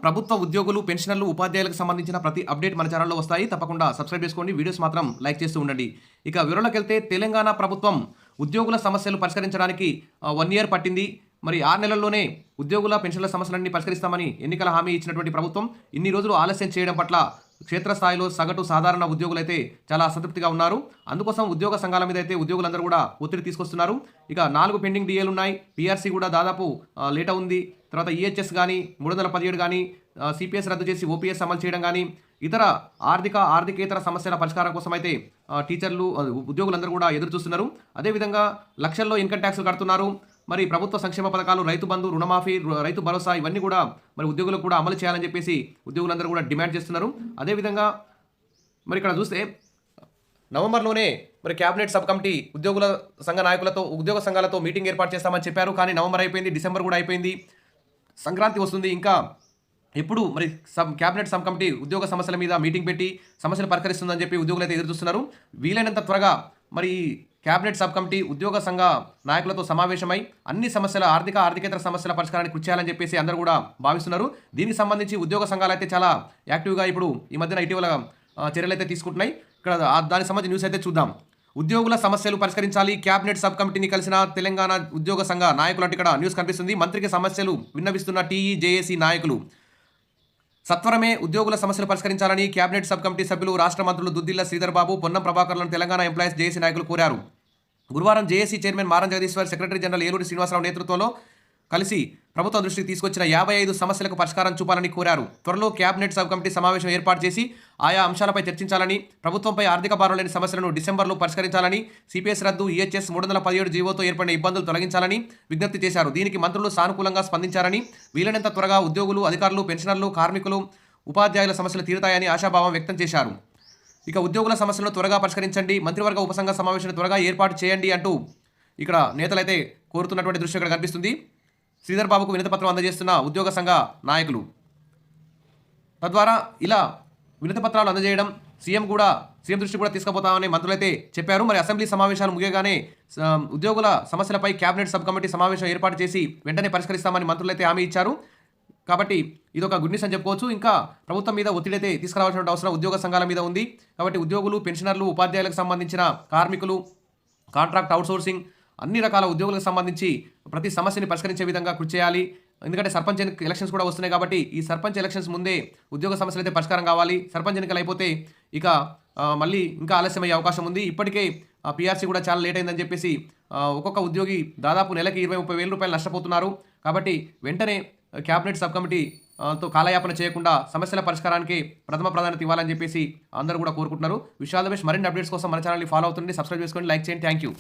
ప్రభుత్వ ఉద్యోగులు, పెన్షనర్లు, ఉపాధ్యాయులకు సంబంధించిన ప్రతి అప్డేట్ మన ఛానల్లో వస్తాయి. తప్పకుండా సబ్స్క్రైబ్ చేసుకోండి. వీడియోస్ మాత్రం లైక్ చేస్తూ ఉండండి. ఇక వివరాలకెళ్తే తెలంగాణ ప్రభుత్వం ఉద్యోగుల సమస్యలు పరిష్కరించడానికి 1 ఇయర్ పట్టింది. మరి 6 నెలల్లోనే ఉద్యోగుల, పెన్షన్ల సమస్యలన్నీ పరిష్కరిస్తామని ఎన్నికల హామీ ఇచ్చినటువంటి ప్రభుత్వం ఇన్ని రోజులు ఆలస్యం చేయడం పట్ల క్షేత్రస్థాయిలో సగటు సాధారణ ఉద్యోగులైతే చాలా అసంతృప్తిగా ఉన్నారు. అందుకోసం ఉద్యోగ సంఘాల మీద అయితే ఉద్యోగులందరూ కూడా ఒత్తిడి తీసుకొస్తున్నారు. ఇక 4 పెండింగ్ డిఏలు ఉన్నాయి. పీఆర్సీ కూడా దాదాపు లేట్ ఉంది. తర్వాత ఈహెచ్ఎస్ కానీ 317 కానీ సిపిఎస్ రద్దు చేసి ఓపీఎస్ అమలు చేయడం కానీ ఇతర ఆర్థికేతర సమస్యల పరిష్కారం కోసం అయితే టీచర్లు, ఉద్యోగులందరూ కూడా ఎదురు చూస్తున్నారు. అదేవిధంగా లక్షల్లో ఇన్కమ్ ట్యాక్స్లు కడుతున్నారు. మరి ప్రభుత్వ సంక్షేమ పథకాలు, రైతు బంధు, రుణమాఫీ, రైతు భరోసా ఇవన్నీ కూడా మరి ఉద్యోగులకు కూడా అమలు చేయాలని చెప్పేసి ఉద్యోగులందరూ కూడా డిమాండ్ చేస్తున్నారు. అదేవిధంగా మరి ఇక్కడ చూస్తే నవంబర్లోనే మరి క్యాబినెట్ సబ్ కమిటీ ఉద్యోగ సంఘాలతో మీటింగ్ ఏర్పాటు చేస్తామని చెప్పారు. కానీ నవంబర్ అయిపోయింది, డిసెంబర్ కూడా అయిపోయింది, సంక్రాంతి వస్తుంది. ఇంకా ఎప్పుడు మరి క్యాబినెట్ సబ్ కమిటీ ఉద్యోగ సమస్యల మీద మీటింగ్ పెట్టి సమస్యలు పరిష్కరిస్తుందని చెప్పి ఉద్యోగులు అయితే ఎదురు చూస్తున్నారు. వీలైనంత త్వరగా మరి క్యాబినెట్ సబ్ కమిటీ ఉద్యోగ సంఘ నాయకులతో సమావేశమై అన్ని సమస్యల ఆర్థికేతర సమస్యల పరిష్కారానికి కృషి చేయాలని చెప్పేసి అందరూ కూడా భావిస్తున్నారు. దీనికి సంబంధించి ఉద్యోగ సంఘాలు అయితే చాలా యాక్టివ్గా ఇప్పుడు ఈ మధ్యన ఇటీవల చర్యలు అయితే తీసుకుంటున్నాయి. ఇక్కడ దానికి సంబంధించి న్యూస్ అయితే చూద్దాం. ఉద్యోగుల సమస్యలు పరిష్కరించాలి, క్యాబినెట్ సబ్ కమిటీని కలిసిన తెలంగాణ ఉద్యోగ సంఘ నాయకులు అంటే ఇక్కడ న్యూస్ కనిపిస్తుంది. మంత్రికి సమస్యలు విన్నవిస్తున్న టీఈజేఏసీ నాయకులు సత్వరమే ఉద్యోగుల సమస్యలు పరిష్కరించాలని క్యాబినెట్ సబ్ కమిటీ సభ్యులు, రాష్ట్ర మంత్రులు దుద్దిల్ల శ్రీధర్ బాబు, పొన్నం ప్రభాకర్లను తెలంగాణ ఎంప్లాయీస్ జేఏసీ నాయకులు కోరారు. గురువారం జేఏసీ చైర్మన్ మారం జగదీశ్వర్, సెక్రటరీ జనరల్ ఏలూరి శ్రీనివాసరావు నేతృత్వంలో కలిసి ప్రభుత్వం దృష్టికి తీసుకొచ్చిన 55 సమస్యలకు పరిష్కారం చూపాలని కోరారు. త్వరలో క్యాబినెట్ సబ్ కమిటీ సమావేశం ఏర్పాటు చేసి ఆయా అంశాలపై చర్చించాలని, ప్రభుత్వంపై ఆర్థిక భారం లేని సమస్యలను డిసెంబర్లో పరిష్కరించాలని, సిపిఎస్ రద్దు, ఈహెచ్ఎస్ 317 జీవోతో ఏర్పడిన ఇబ్బందులు తొలగించాలని విజ్ఞప్తి చేశారు. దీనికి మంత్రులు సానుకూలంగా స్పందించారని, వీలైనంత త్వరగా ఉద్యోగులు, అధికారులు, పెన్షనర్లు, కార్మికులు, ఉపాధ్యాయుల సమస్యలు తీరుతాయని ఆశాభావం వ్యక్తం చేశారు. ఇక ఉద్యోగుల సమస్యలను త్వరగా పరిష్కరించండి, మంత్రివర్గ ఉపసంఘ సమావేశాన్ని త్వరగా ఏర్పాటు చేయండి అంటూ ఇక్కడ నేతలైతే కోరుతున్నటువంటి దృశ్యం ఇక్కడ కనిపిస్తుంది. శ్రీధర్ బాబుకు వినతిపత్రం అందజేస్తున్న ఉద్యోగ సంఘ నాయకులు. తద్వారా ఇలా వినతిపత్రాలు అందజేయడం సీఎం దృష్టి కూడా తీసుకుపోతామని మంత్రులైతే చెప్పారు. మరి అసెంబ్లీ సమావేశాలు ముగియగానే ఉద్యోగుల సమస్యలపై క్యాబినెట్ సబ్ కమిటీ సమావేశం ఏర్పాటు చేసి వెంటనే పరిష్కరిస్తామని మంత్రులైతే హామీ ఇచ్చారు. కాబట్టి ఇదొక గుడ్ న్యూస్ అని చెప్పుకోవచ్చు. ఇంకా ప్రభుత్వం మీద ఒత్తిడి అయితే తీసుకురావాల్సిన అవసరం ఉద్యోగ సంఘాల మీద ఉంది. కాబట్టి ఉద్యోగులు, పెన్షనర్లు, ఉపాధ్యాయులకు సంబంధించిన కార్మికులు, కాంట్రాక్ట్ అవుట్సోర్సింగ్ అన్ని రకాల ఉద్యోగులకు సంబంధించి ప్రతి సమస్యని పరిష్కరించే విధంగా కృషి చేయాలి. ఎందుకంటే సర్పంచ్ ఎలక్షన్స్ కూడా వస్తున్నాయి కాబట్టి ఈ సర్పంచ్ ఎలక్షన్స్ ముందే ఉద్యోగ సమస్యలు అయితే పరిష్కారం కావాలి. సర్పంచ్ ఎన్నికలు అయిపోతే ఇక మళ్ళీ ఇంకా ఆలస్యం అయ్యే అవకాశం ఉంది. ఇప్పటికే పీఆర్సీ కూడా చాలా లేట్ అయిందని చెప్పేసి ఒక్కొక్క ఉద్యోగి దాదాపు నెలకి 20-30 వేల రూపాయలు నష్టపోతున్నారు. కాబట్టి వెంటనే క్యాబినెట్ సబ్ కమిటీతో కాలయాపన చేయకుండా సమస్యల పరిష్కారానికి ప్రథమ ప్రాధాన్యత ఇవ్వాలని చెప్పేసి అందరూ కూడా కోరుకుంటున్నారు. Wish all the best. మరిన్ని అప్డేట్స్ కోసం మన ఛానల్ని ఫాలో అవుతుంది, సబ్స్క్రైబ్ చేసుకోండి, లైక్ చేయండి. Thank you.